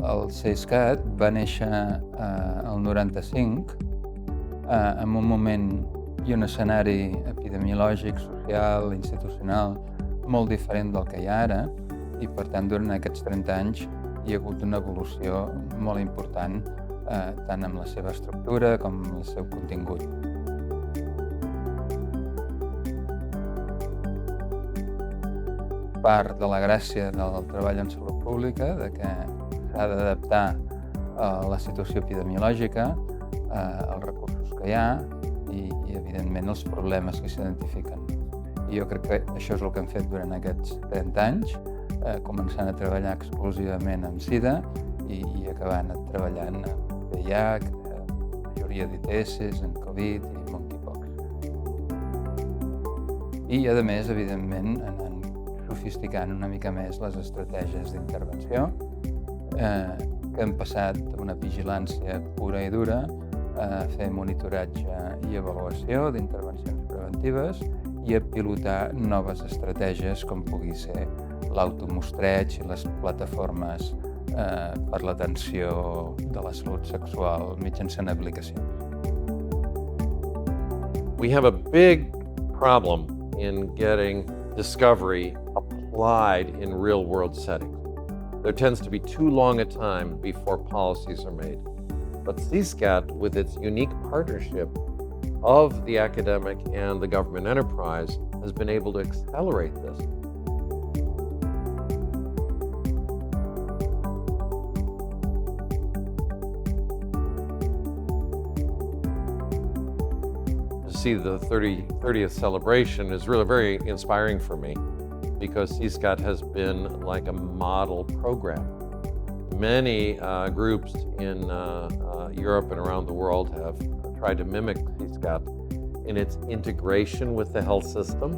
El CESCAT va néixer el 95 en un moment i un escenari epidemiològic, social, institucional molt diferent del que hi ha ara i, per tant, durant aquests 30 anys hi ha hagut una evolució molt important tant amb la seva estructura com amb el seu contingut. Part de la gràcia del treball en salut pública, de que s'ha d'adaptar a la situació epidemiològica, als recursos que hi ha i evidentment, els problemes que s'identifiquen. I jo crec que això és el que hem fet durant aquests 30 anys, començant a treballar exclusivament amb SIDA i acabant treballant amb VIH, majoria d'ITS, en Covid i Monkeypox. I, a més, evidentment, anant sofisticant una mica més les estratègies d'intervenció, que hem passat d'una vigilància pura i dura a fer monitoratge i avaluació d'intervencions preventives i a pilotar noves estratègies com pugui ser l'automostreig i les plataformes per l'atenció de la salut sexual mitjançant aplicacions. We have a big problem in getting discovery applied in real-world settings. There tends to be too long a time before policies are made. But CSCAT, with its unique partnership of the academic and the government enterprise, has been able to accelerate this. To see the 30th celebration is really very inspiring for me, because CSCAT has been like a model program. Many groups in Europe and around the world have tried to mimic CSCAT in its integration with the health system,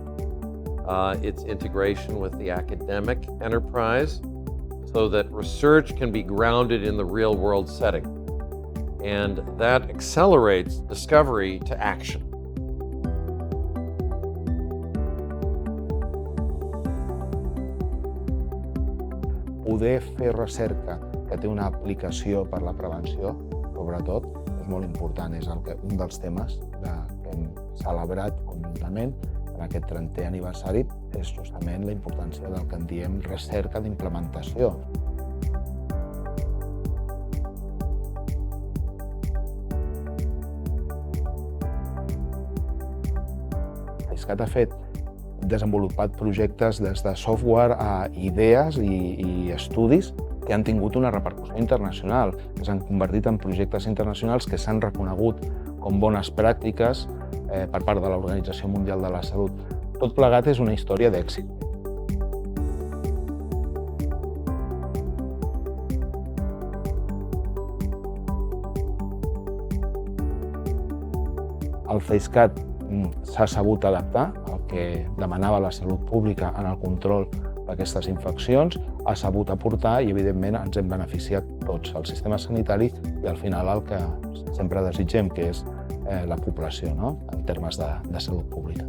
its integration with the academic enterprise, so that research can be grounded in the real-world setting. And that accelerates discovery to action. Poder fer recerca que té una aplicació per la prevenció, sobretot, és molt important. És un dels temes que hem celebrat conjuntament en aquest 30è aniversari, és justament la importància del que en diem recerca d'implementació. CSCAT ha desenvolupat projectes des de software a idees i estudis que han tingut una repercussió internacional, que s'han convertit en projectes internacionals que s'han reconegut com bones pràctiques per part de l'Organització Mundial de la Salut. Tot plegat és una història d'èxit. El CSCAT s'ha sabut adaptar al que demanava la salut pública en el control d'aquestes infeccions, ha sabut aportar i, evidentment, ens hem beneficiat tots, el sistema sanitari i, al final, el que sempre desitgem, que és la població, en termes de salut pública.